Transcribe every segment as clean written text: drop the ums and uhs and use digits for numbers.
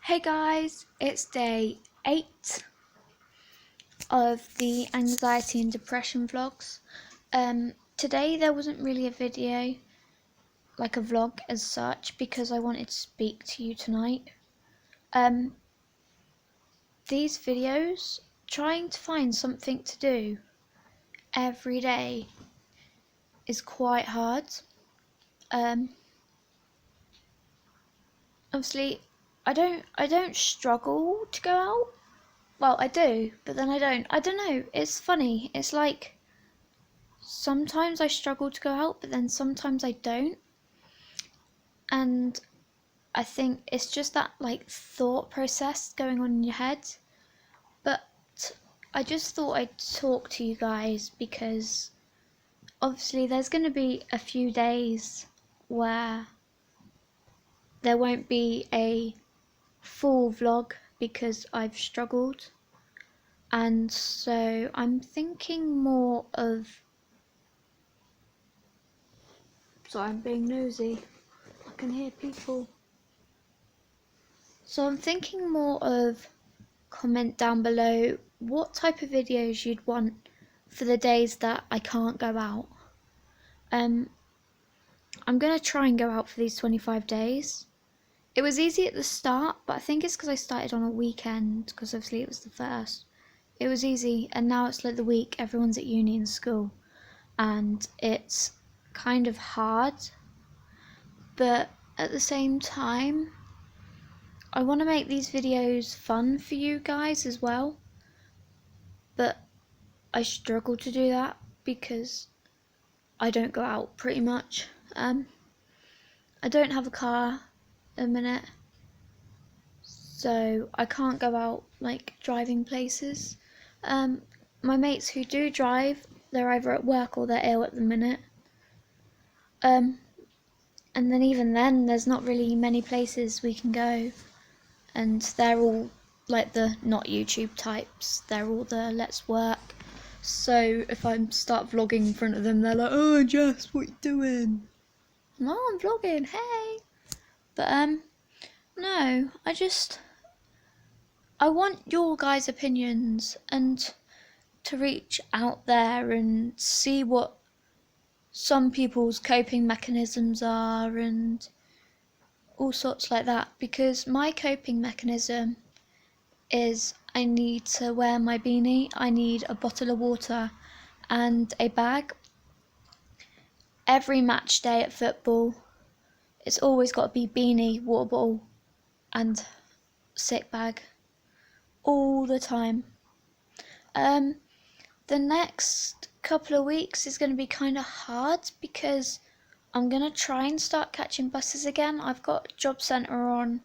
Hey guys, it's day 8 of the anxiety and depression vlogs. Today there wasn't really a video, like a vlog as such, because I wanted to speak to you tonight. These videos, trying to find something to do every day is quite hard. Obviously, I don't struggle to go out. Well, I do, but then I don't. I don't know. It's funny. It's like sometimes I struggle to go out, but then sometimes I don't. And I think it's just that like thought process going on in your head. But I just thought I'd talk to you guys because obviously there's going to be a few days where there won't be a full vlog because I've struggled. And so I'm thinking more of... Sorry, I'm being nosy. I can hear people. So I'm thinking more of comment down below what type of videos you'd want for the days that I can't go out. I'm going to try and go out for these 25 days. It was easy at the start, but I think it's because I started on a weekend, because obviously it was the first. It was easy, and now it's like the week, everyone's at uni and school, and it's kind of hard, but at the same time, I want to make these videos fun for you guys as well, but I struggle to do that because I don't go out pretty much. I don't have a car at the minute, so I can't go out like driving places. My mates who do drive, they're either at work or they're ill at the minute. And then even then, there's not really many places we can go, and they're all like the not YouTube types. They're all the let's work. So if I start vlogging in front of them, they're like, "Oh, Jess, what you doing?" No, I'm vlogging. Hey. But no, I want your guys' opinions and to reach out there and see what some people's coping mechanisms are and all sorts like that, because my coping mechanism is I need to wear my beanie, I need a bottle of water and a bag. Every match day at football, it's always got to be beanie, water bottle and sick bag all the time. The next couple of weeks is going to be kind of hard because I'm going to try and start catching buses again. I've got job centre on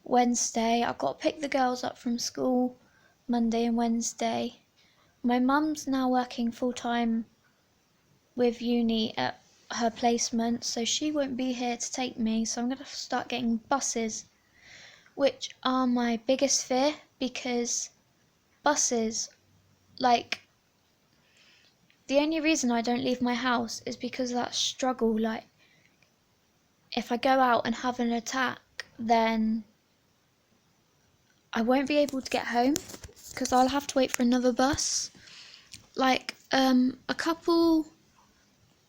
Wednesday. I've got to pick the girls up from school Monday and Wednesday. My mum's now working full time with uni at her placement, so she won't be here to take me, so I'm going to start getting buses, which are my biggest fear, because buses, like, the only reason I don't leave my house is because of that struggle. Like, if I go out and have an attack, then I won't be able to get home because I'll have to wait for another bus. Like, a couple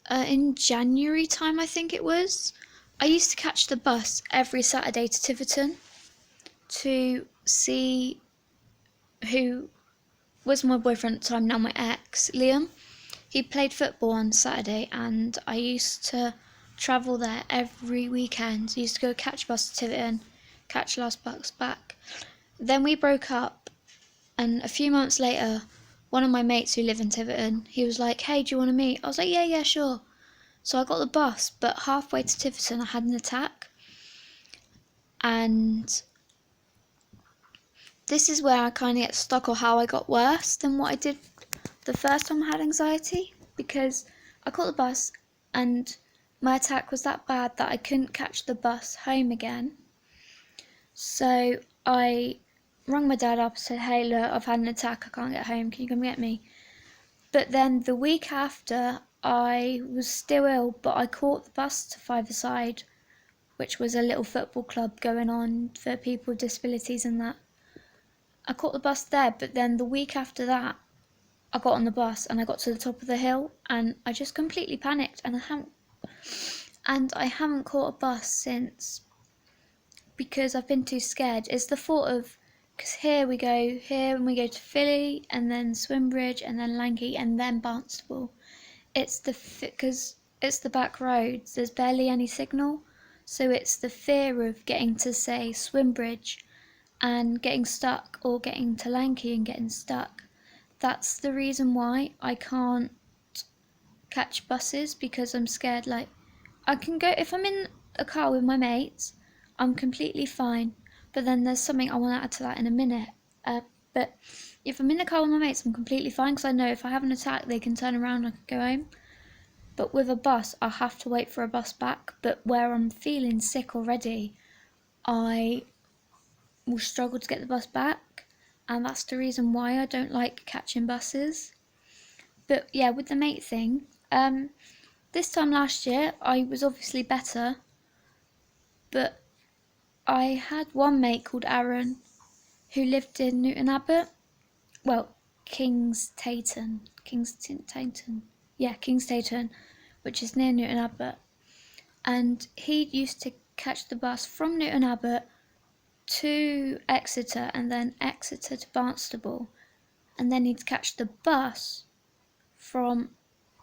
in January time, I think it was, I used to catch the bus every Saturday to Tiverton to see who was my boyfriend at the time, now my ex, Liam. He played football on Saturday, and I used to travel there every weekend. I used to go catch bus to Tiverton, catch last bus back. Then we broke up, and a few months later, one of my mates who live in Tiverton, he was like, "Hey, do you want to meet?" I was like, yeah, sure. So I got the bus, but halfway to Tiverton I had an attack. And this is where I kind of get stuck, or how I got worse than what I did the first time I had anxiety, because I caught the bus and my attack was that bad that I couldn't catch the bus home again. So I rang my dad up and said, "Hey, look, I've had an attack, I can't get home, can you come get me?" But then the week after, I was still ill, but I caught the bus to Fiverside which was a little football club going on for people with disabilities and that. I caught the bus there, but then the week after that, I got on the bus and I got to the top of the hill and I just completely panicked, and I haven't caught a bus since because I've been too scared. It's the thought of, because here we go and we go to Philly and then Swimbridge and then Lanky and then Barnstaple. Because it's the back roads, there's barely any signal, so it's the fear of getting to, say, Swimbridge and getting stuck, or getting to Lanky and getting stuck. That's the reason why I can't catch buses, because I'm scared. Like, I can go, if I'm in a car with my mates, I'm completely fine, but then there's something I want to add to that in a minute. But if I'm in the car with my mates, I'm completely fine, because I know if I have an attack, they can turn around and I can go home. But with a bus, I have to wait for a bus back. But where I'm feeling sick already, I will struggle to get the bus back, and that's the reason why I don't like catching buses. But yeah, with the mate thing, this time last year, I was obviously better, but I had one mate called Aaron who lived in Newton Abbot. Well, Kings Tayton, which is near Newton Abbot. And he used to catch the bus from Newton Abbot to Exeter and then Exeter to Barnstaple. And then he'd catch the bus from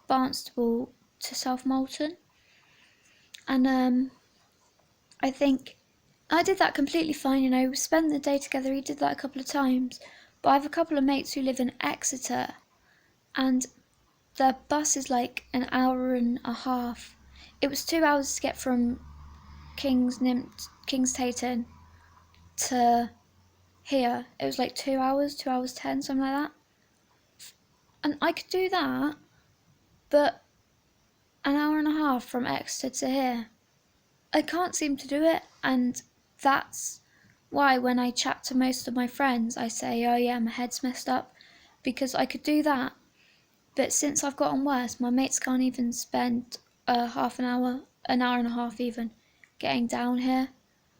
Barnstaple to South Molton. And I think I did that completely fine, you know, we spent the day together, he did that a couple of times. But I have a couple of mates who live in Exeter, and the bus is like an hour and a half. It was 2 hours to get from Kings Tayton to here. It was like 2 hours, 2 hours 10, something like that. And I could do that, but an hour and a half from Exeter to here, I can't seem to do it. And that's why when I chat to most of my friends, I say, oh yeah, my head's messed up, because I could do that. But since I've gotten worse, my mates can't even spend half an hour and a half even, getting down here,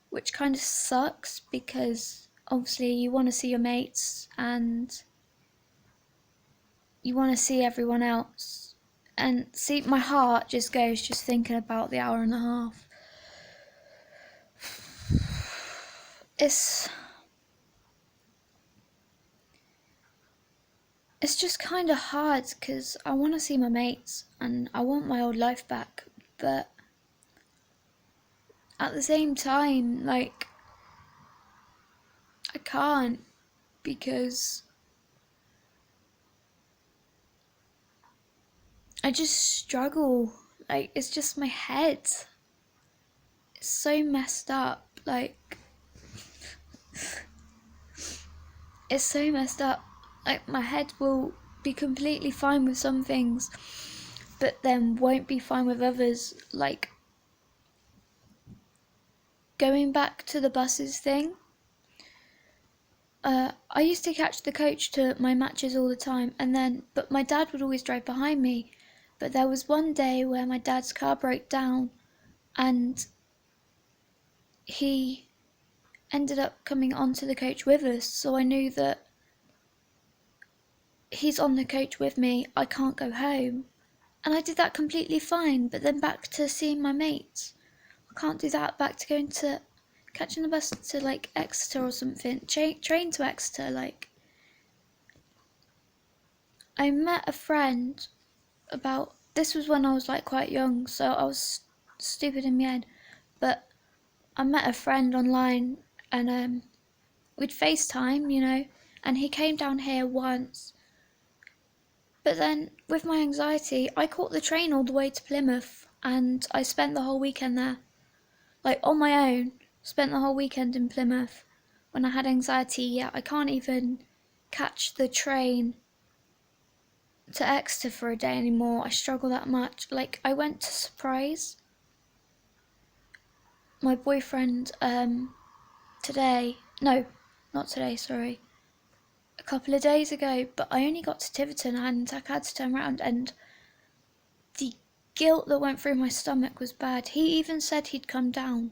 which kind of sucks, because obviously you want to see your mates and you want to see everyone else. And see, my heart just goes just thinking about the hour and a half. It's just kind of hard, because I want to see my mates and I want my old life back, but at the same time, like, I can't, because I just struggle. Like, it's just my head. It's so messed up. Like, it's so messed up. Like, my head will be completely fine with some things, but then won't be fine with others. Like, going back to the buses thing, I used to catch the coach to my matches all the time, but my dad would always drive behind me. But there was one day where my dad's car broke down, and he ended up coming onto the coach with us, so I knew that he's on the coach with me, I can't go home. And I did that completely fine, but then back to seeing my mates, I can't do that. Back to going to catching the bus to like Exeter or something, train to Exeter. Like, I met a friend this was when I was like quite young, so I was stupid in my head, but I met a friend online, and we'd FaceTime, you know, and he came down here once. But then, with my anxiety, I caught the train all the way to Plymouth, and I spent the whole weekend there. Like, on my own, spent the whole weekend in Plymouth. When I had anxiety, yeah, I can't even catch the train to Exeter for a day anymore. I struggle that much. Like, I went to Surprise. My boyfriend, today, no, not today, sorry, a couple of days ago, but I only got to Tiverton and I had to turn around, and the guilt that went through my stomach was bad. He even said he'd come down,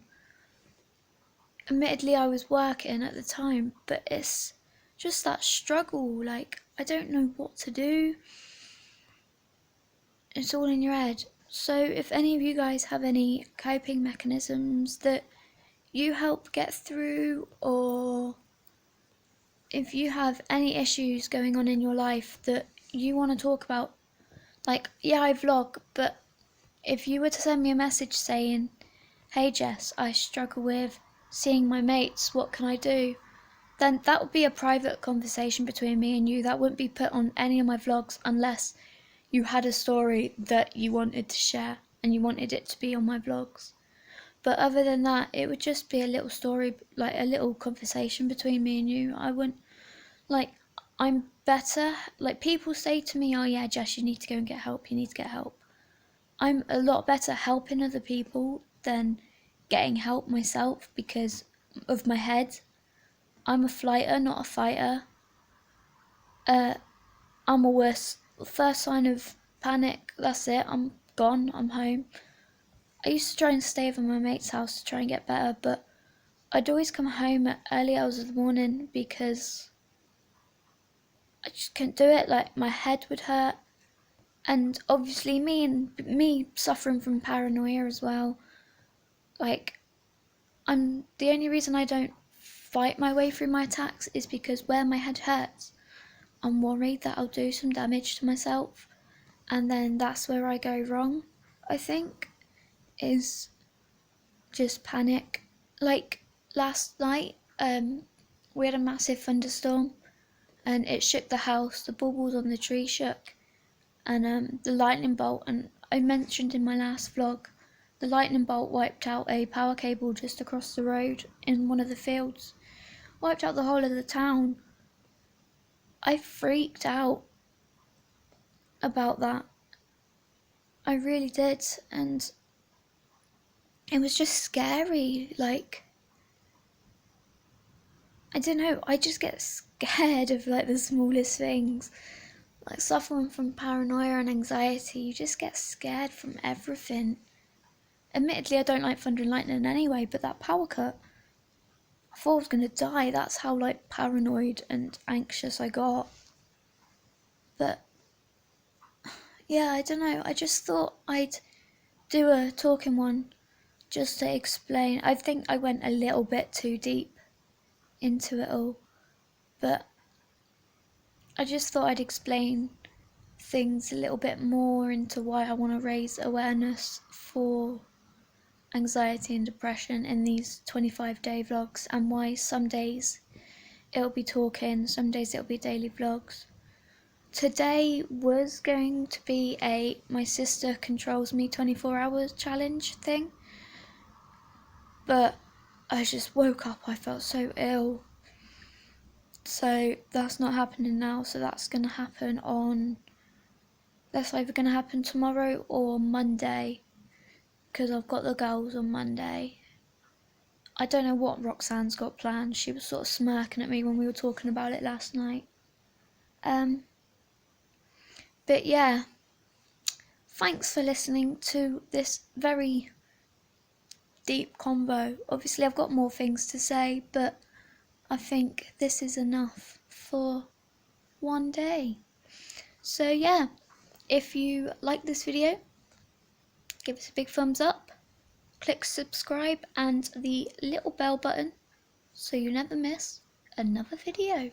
admittedly I was working at the time, but it's just that struggle, like I don't know what to do. It's all in your head. So if any of you guys have any coping mechanisms that you help get through, or if you have any issues going on in your life that you want to talk about, like, yeah, I vlog, but if you were to send me a message saying, hey Jess, I struggle with seeing my mates, what can I do? Then that would be a private conversation between me and you. That wouldn't be put on any of my vlogs unless you had a story that you wanted to share and you wanted it to be on my vlogs. But other than that, it would just be a little story, like a little conversation between me and you. I wouldn't, like, I'm better. Like, people say to me, oh yeah, Jess, you need to go and get help, you need to get help. I'm a lot better helping other people than getting help myself because of my head. I'm a flighter, not a fighter. I'm a worse. First sign of panic, that's it, I'm gone, I'm home. I used to try and stay over my mate's house to try and get better, but I'd always come home at early hours of the morning because I just couldn't do it. Like, my head would hurt, and obviously me suffering from paranoia as well. Like, I'm the only reason I don't fight my way through my attacks is because where my head hurts, I'm worried that I'll do some damage to myself, and then that's where I go wrong, I think, is just panic. Like, last night, we had a massive thunderstorm and it shook the house, the baubles on the tree shook, and the lightning bolt, and I mentioned in my last vlog, the lightning bolt wiped out a power cable just across the road in one of the fields, wiped out the whole of the town. I freaked out about that. I really did, and it was just scary. Like, I don't know, I just get scared of like the smallest things. Like, suffering from paranoia and anxiety, you just get scared from everything. Admittedly, I don't like thunder and lightning anyway, but that power cut, I thought I was gonna die. That's how like paranoid and anxious I got. But yeah, I don't know, I just thought I'd do a talking one just to explain. I think I went a little bit too deep into it all, but I just thought I'd explain things a little bit more into why I want to raise awareness for anxiety and depression in these 25-day vlogs, and why some days it'll be talking, some days it'll be daily vlogs. Today was going to be a my sister controls me 24 hours challenge thing, but I just woke up, I felt so ill. So that's not happening now, so that's going to happen on, that's either going to happen tomorrow or Monday, because I've got the girls on Monday. I don't know what Roxanne's got planned. She was sort of smirking at me when we were talking about it last night. But yeah, thanks for listening to this very deep convo. Obviously I've got more things to say, but I think this is enough for one day. So yeah, if you like this video, give us a big thumbs up, click subscribe and the little bell button so you never miss another video.